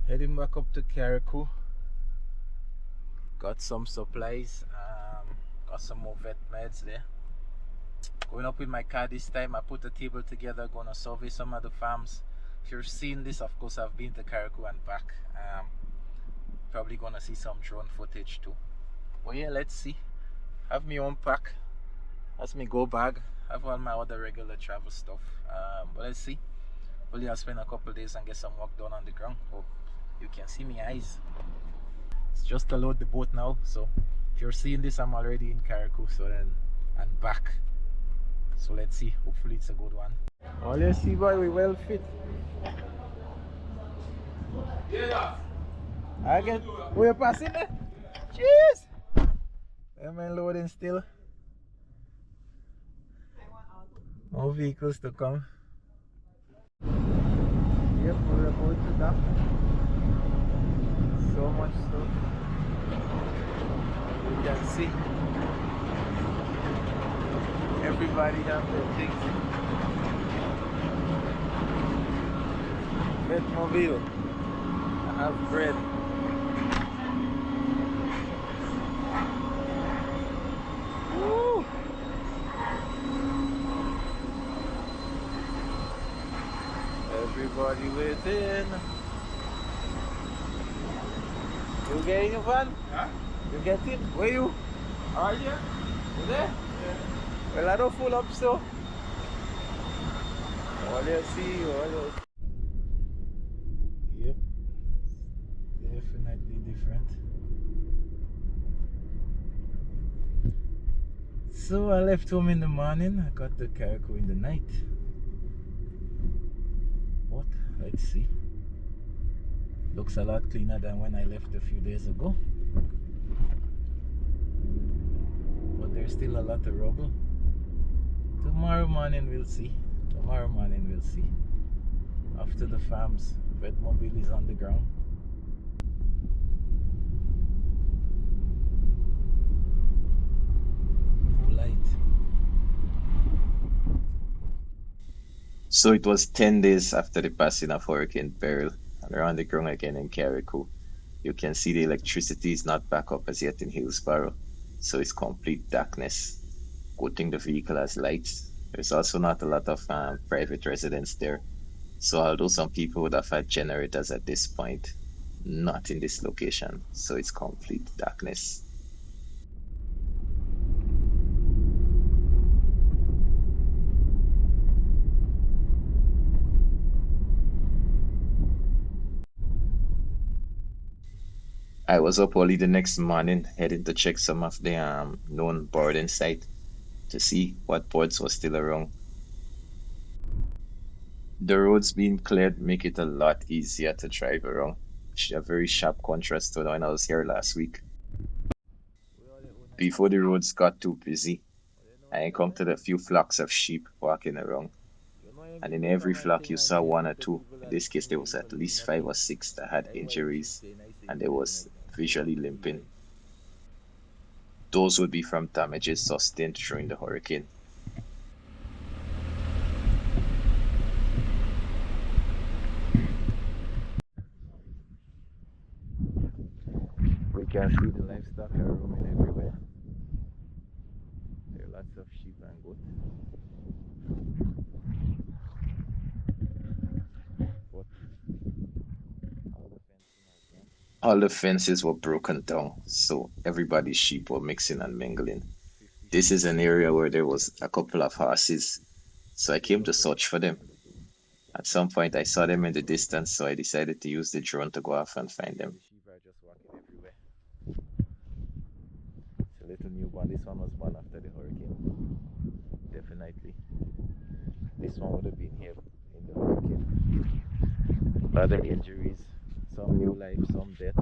Heading back up to Carriacou. Got some supplies. Got some more vet meds there. Going up with my car this time. I put a table together. Gonna survey some of the farms. If you're seeing this, of course, I've been to Carriacou and back. Probably gonna see some drone footage too. But yeah, let's see. Have me own pack. That's me go bag. Have all my other regular travel stuff. But let's see. Hopefully I'll spend a couple days and get some work done on the ground. Hope you can see my eyes. It's just to load the boat now. So if you're seeing this, I'm already in Carriacou. So then and back. So let's see. Hopefully it's a good one. Oh, let's see, boy. We well fit. Yeah. I get. We're passing there. Cheers. Am I loading still? More vehicles to come. Yep, we're about to dock. So much stuff. You can see everybody have their things. Vetmobile. I have bread. Woo! Everybody waiting. You get in your van? Huh? You get it? Where you? Are you? You there? Yeah. Well, I don't full up so. All you see, all you... Yep. Definitely different. So I left home in the morning. I got to Carriacou in the night. But let's see. Looks a lot cleaner than when I left a few days ago. But there's still a lot of rubble. Tomorrow morning we'll see. Tomorrow morning we'll see. After the farms, Vetmobile is on the ground. No light. So it was 10 days after the passing of Hurricane Beryl, and we're on the ground again in Carriacou. You can see the electricity is not back up as yet in Hillsborough, so it's complete darkness. Good thing the vehicle has lights. There's also not a lot of private residents there, so although some people would have had generators at this point, not in this location, so it's complete darkness. I was up early the next morning, heading to check some of the known boarding site to see what boards were still around. The roads being cleared make it a lot easier to drive around. A very sharp contrast to when I was here last week. Before the roads got too busy, I encountered a few flocks of sheep walking around. And in every flock you saw one or two. In this case, there was at least 5 or 6 that had injuries and they was visually limping. Those would be from damages sustained during the hurricane. We can see the livestock are roaming everywhere. There are lots of sheep and goats. But All the fences were broken down, so everybody's sheep were mixing and mingling. This is an area where there was a couple of horses, so I came to search for them. At some point, I saw them in the distance, so I decided to use the drone to go off and find them. the sheep are just walking everywhere. It's a little newborn. This one was born after the hurricane. Definitely. This one would have been here in the hurricane. Other injuries, some new life, some death.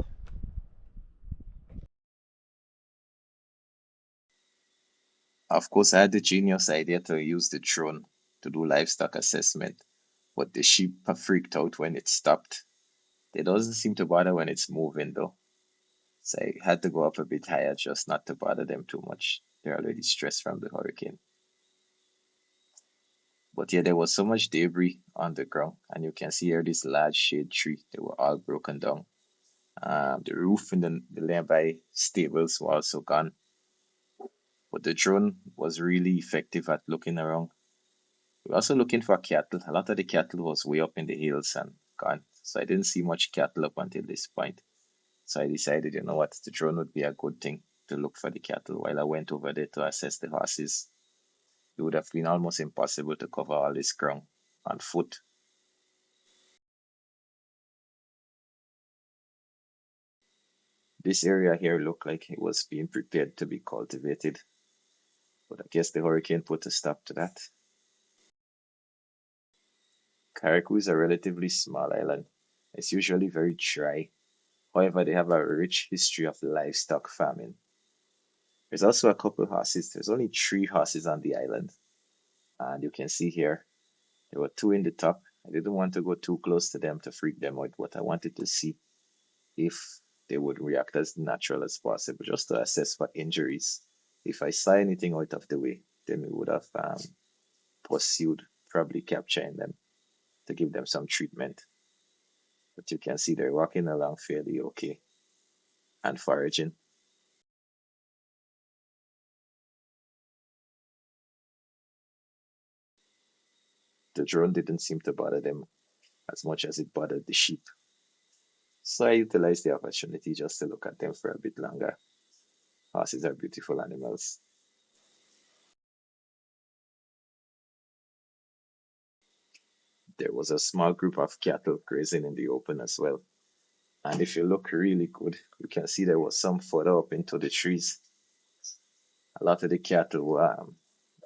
Of course, I had the genius idea to use the drone to do livestock assessment, but the sheep are freaked out when it stopped. They doesn't seem to bother when it's moving though. So I had to go up a bit higher just not to bother them too much. They're already stressed from the hurricane. But yeah, there was so much debris on the ground, and you can see here this large shade tree. They were all broken down. The roof in the nearby stables were also gone. But the drone was really effective at looking around. We were also looking for cattle. A lot of the cattle was way up in the hills and gone. So I didn't see much cattle up until this point. So I decided, you know what, the drone would be a good thing to look for the cattle while I went over there to assess the horses. It would have been almost impossible to cover all this ground on foot. This area here looked like it was being prepared to be cultivated, but I guess the hurricane put a stop to that. Carriacou is a relatively small island. It's usually very dry. However, they have a rich history of livestock farming. There's also a couple horses. There's only 3 horses on the island. And you can see here, there were 2 in the top. I didn't want to go too close to them to freak them out, but I wanted to see if they would react as natural as possible, just to assess for injuries. If I saw anything out of the way, then we would have pursued, probably capturing them to give them some treatment. But you can see they're walking along fairly okay and foraging. The drone didn't seem to bother them as much as it bothered the sheep. So I utilized the opportunity just to look at them for a bit longer. Horses are beautiful animals. There was a small group of cattle grazing in the open as well. And if you look really good, you can see there was some further up into the trees. A lot of the cattle were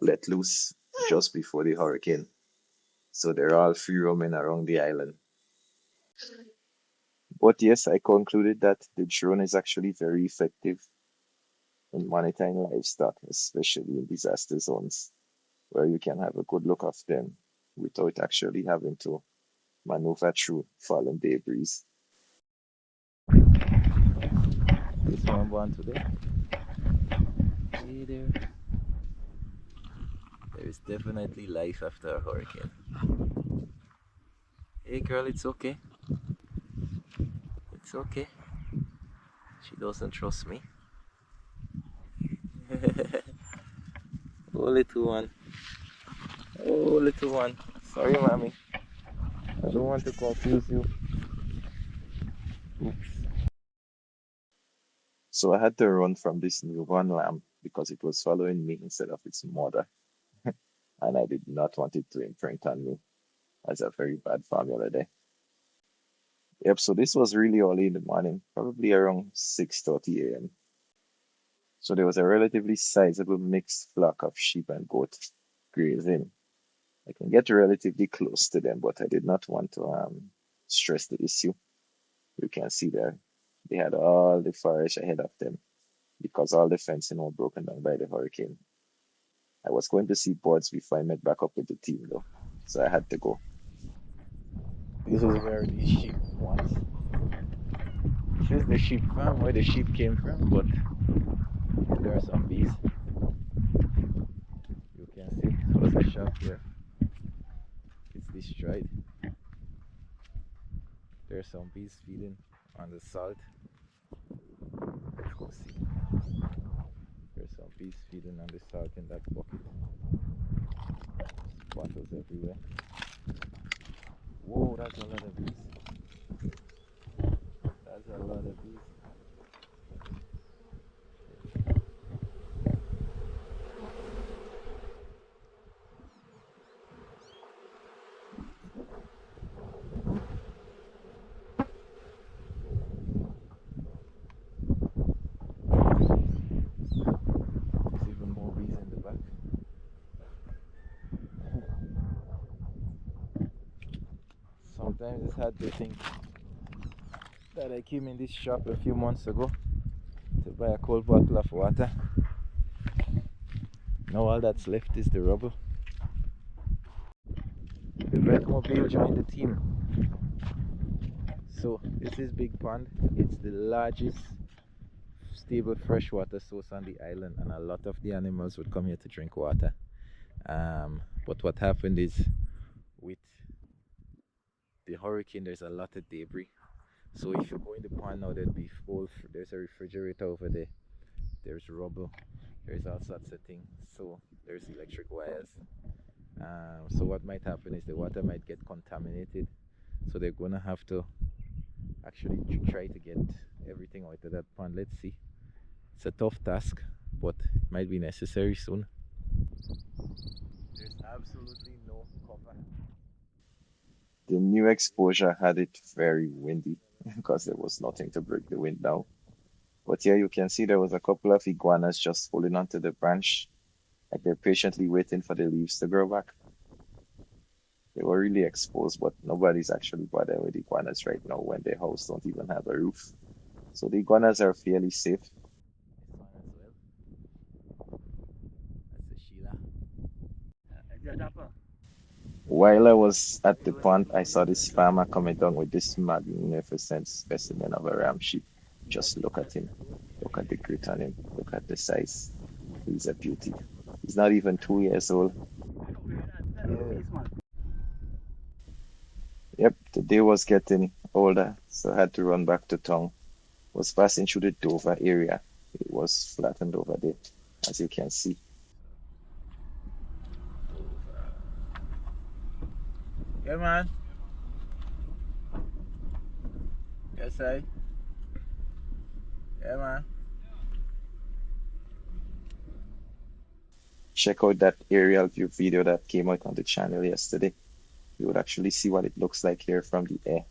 let loose just before the hurricane. So they're all free roaming around the island. But yes, I concluded that the drone is actually very effective in monitoring livestock, especially in disaster zones, where you can have a good look of them without actually having to maneuver through fallen debris. This one born today. Hey there. There is definitely life after a hurricane. Hey girl, it's okay. It's okay. She doesn't trust me. Oh little one. Oh little one. Sorry mommy. I don't want to confuse you. Oops. So I had to run from this newborn lamb because it was following me instead of its mother. And I did not want it to imprint on me as a very bad formula there. Yep, so this was really early in the morning, probably around 6:30 a.m. So there was a relatively sizable mixed flock of sheep and goats grazing. I can get relatively close to them, but I did not want to stress the issue. You can see there, they had all the forage ahead of them because all the fencing was broken down by the hurricane. I was going to see birds before I met back up with the team though, so I had to go. This is where the sheep once. This is the sheep farm where the sheep came from, but there are some bees. You can see there's a shop here. It's destroyed. There's some bees feeding on the salt. Let's go see. There's some bees feeding on the salt in that bucket. There's bottles everywhere. Whoa, that's a lot of bees. That's a lot of bees. There's even more bees in the back. Sometimes it's hard to think that I came in this shop a few months ago to buy a cold bottle of water. Now all that's left is the rubble. The Vetmobile joined the team. So this is Big Pond. It's the largest stable freshwater source on the island, and a lot of the animals would come here to drink water. But what happened is with the hurricane, there's a lot of debris. So if you go in the pond now, there's a refrigerator over there. There's rubble. There's all sorts of things. So there's electric wires. So what might happen is the water might get contaminated. So they're gonna have to actually try to get everything out of that pond. Let's see. It's a tough task, but it might be necessary soon. There's absolutely no cover. The new exposure had it very windy because there was nothing to break the wind now. But here you can see there was a couple of iguanas just holding onto the branch, like they're patiently waiting for the leaves to grow back. They were really exposed, but nobody's actually bothering with iguanas right now when their house don't even have a roof. So the iguanas are fairly safe. This one as well. That's a Sheila. While I was at the pond, I saw this farmer coming down with this magnificent specimen of a ram sheep. Just look at him. Look at the grit on him. Look at the size. He's a beauty. He's not even 2 years old. Yep, the day was getting older, so I had to run back to town. Was passing through the Dover area. It was flattened over there, as you can see. Yeah, man. Yes, I. Yeah, man. Check out that aerial view video that came out on the channel yesterday. You would actually see what it looks like here from the air.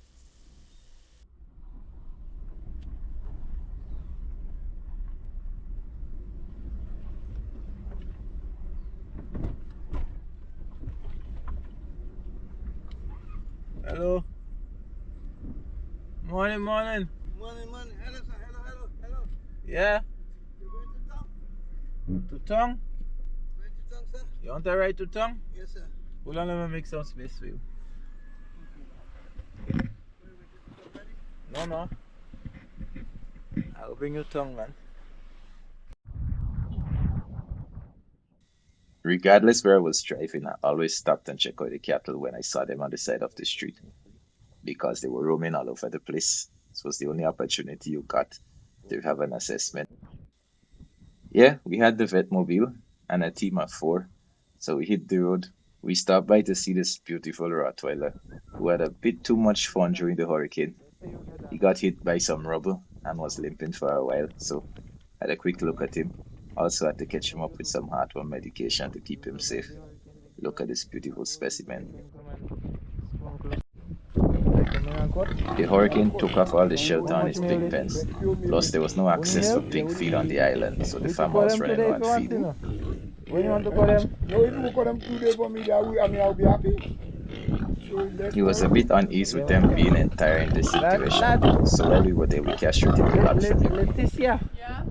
Hello. Morning, morning. Morning. Hello. Yeah. You going to town? To tongue? Going to town, sir? You want to ride to tongue? Yes, sir. Hold on, let me make some space for you. No. I'll bring you tongue, man. Regardless where I was driving, I always stopped and checked out the cattle when I saw them on the side of the street because they were roaming all over the place. This was the only opportunity you got to have an assessment. Yeah, we had the vet mobile and a team of 4. So we hit the road. We stopped by to see this beautiful Rottweiler who had a bit too much fun during the hurricane. He got hit by some rubble and was limping for a while, so I had a quick look at him. Also had to catch him up with some heartworm medication to keep him safe. Look at this beautiful specimen. The hurricane took off all the shelter on his pig pens. Plus, there was no access for pig feed on the island, so the farmer was running around feeding. When you want to call them? No, if you call them 2 days for me, I'll be happy. He was a bit uneasy with them being entire in this situation, so while we were there, we castrated the lot for him. Leticia, Yeah?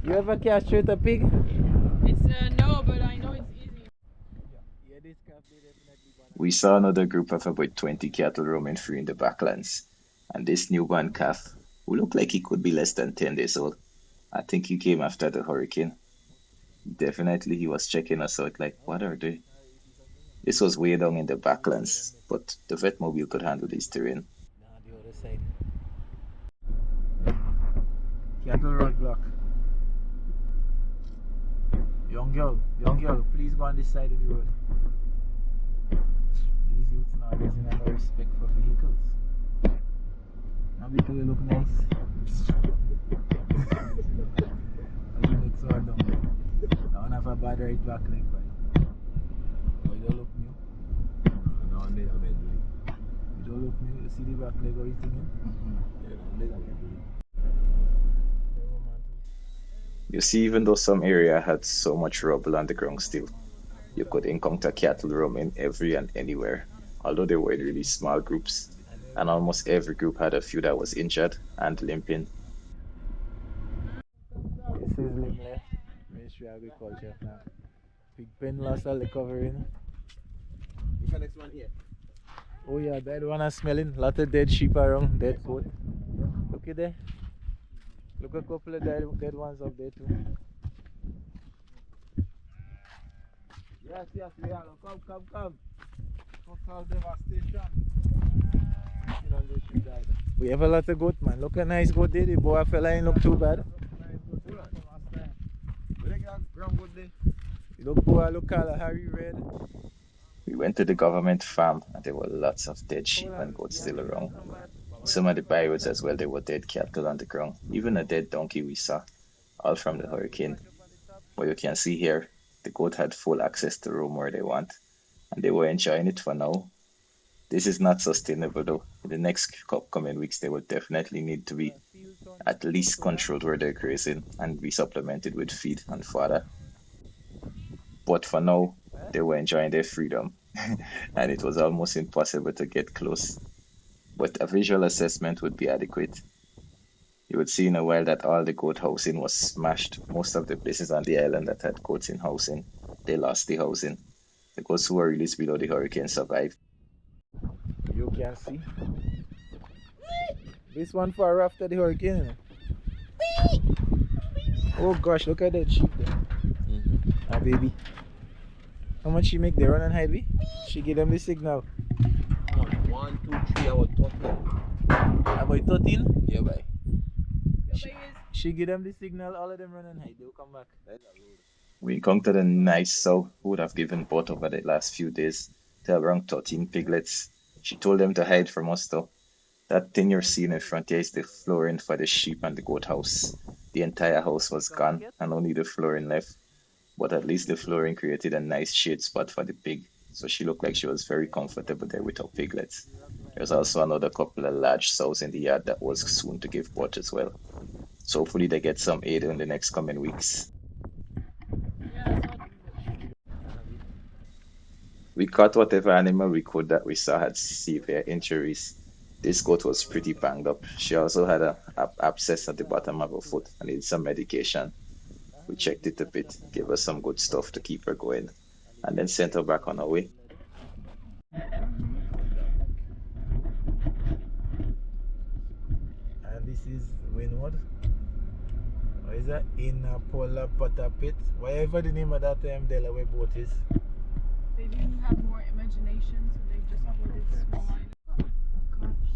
you ever castrate a pig? It's no, but I know it's easy. We saw another group of about 20 cattle roaming free in the backlands, and this newborn calf, who looked like he could be less than 10 days old, I think he came after the hurricane. Definitely he was checking us out like, what are they? This was way down in the backlands, but the vet mobile could handle this terrain. Nah, the other side. Cattle roadblock. Young girl, please go on this side of the road. These youths nowadays have no respect for vehicles. Now because they look nice. That's the next one down. I don't have a bad right back leg, but you don't look new. You don't look new. You see the back leg or you thinking? You see, even though some area had so much rubble on the ground still, you could encounter cattle roaming every and anywhere, although they were in really small groups, and almost every group had a few that was injured and limping. This is Limle, Ministry of Agriculture plant. Big pen loss all the covering. What's the next one here? Oh yeah, that one is smelling. Lot of dead sheep around, dead goat. Look at there. Look a couple of dead ones up there too. Yes, yes, we are. Come. Total devastation. Inundation died. We have a lot of goat, man. Look a nice goat there. The boy fella ain't look too bad. You look boy, look color, Harry red. We went to the government farm and there were lots of dead sheep and goats still around. Some of the byroads as well, there were dead cattle on the ground. Even a dead donkey we saw, all from the hurricane. But you can see here, the goat had full access to roam where they want, and they were enjoying it for now. This is not sustainable though. In the next upcoming weeks, they will definitely need to be at least controlled where they're grazing and be supplemented with feed and fodder. But for now, they were enjoying their freedom, and it was almost impossible to get close. But a visual assessment would be adequate. You would see in a while that all the goat housing was smashed. Most of the places on the island that had goats in housing, they lost the housing. The goats who were released below the hurricane survived. You can see. This one far after the hurricane. Oh gosh, look at that sheep there. Ah, baby. How much she make? They run and hide me? She give them the signal. 1, 2, 3, I was talking. About 13? Yeah, bye. She give them the signal, all of them run and hide. They'll come back. We encountered a nice sow who would have given birth over the last few days to around 13 piglets. She told them to hide from us though. That thing you're seeing in front here is the flooring for the sheep and the goat house. The entire house was gone and only the flooring left. But at least the flooring created a nice shade spot for the pig. So she looked like she was very comfortable there with her piglets. There's also another couple of large sows in the yard that was soon to give birth as well. So hopefully they get some aid in the next coming weeks. We caught whatever animal we could that we saw had severe injuries. This goat was pretty banged up. She also had an abscess at the bottom of her foot and needed some medication. We checked it a bit, gave her some good stuff to keep her going, and then sent her back on her way. And this is Windward. What is that? In Pola Potter Pit. Whatever the name of that Delaware boat is. They didn't have more imagination, so they just put it small. Gosh.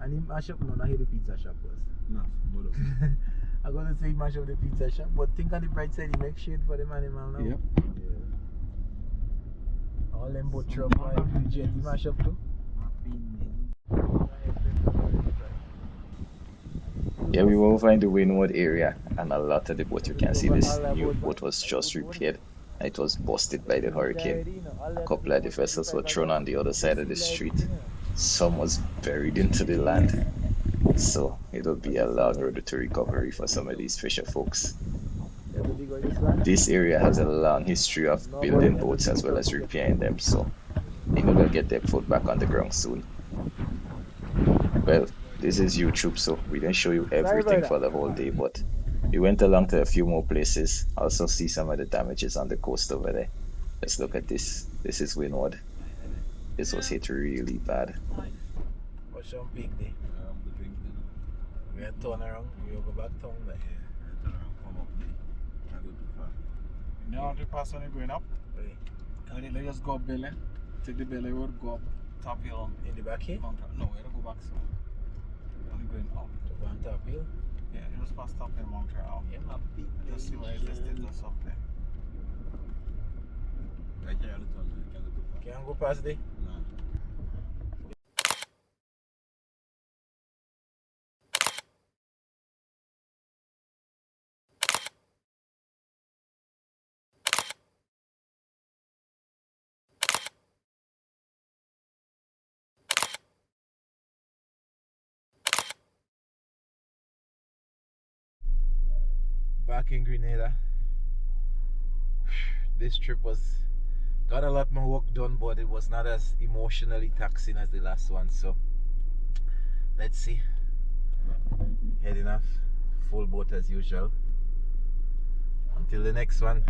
And he mash up, no, not here the pizza shop was. No, I'm gonna say he mash up the pizza shop, but think on the bright side, he make shade for them animal now. Yep. Yeah. All them boat truck, the jet, he mash up too. Yeah, we were over in the Windward area, and a lot of the boat, you can see this new boat was just repaired, and it was busted by the hurricane. A couple of the vessels were thrown on the other side of the street. Some was buried into the land. So it'll be a long road to recovery for some of these fisher folks. This area has a long history of building boats as well as repairing them, so they know they'll get their foot back on the ground soon. Well, this is YouTube, so we didn't show you everything for the whole day, but we went along to a few more places. Also see some of the damages on the coast over there. Let's look at this. This is Windward. This was hit really bad. What's your big day? We had turn around, we go back town there. Turn around, come up there. I go too far. You know how to pass when you're going up? Right. And then just go up Belly. Take the Belly road, go up top hill. In the back here? No, you don't go back so. Only going up. To go on top hill? Yeah, you just pass top hill Montreal. Yeah, my big Just see where is the status up there. Right here, the turn, you can't go too far. Can't go past there? No. Back in Grenada. This trip got a lot more work done, but it was not as emotionally taxing as the last one, so let's see. Heading off full boat as usual. Until the next one.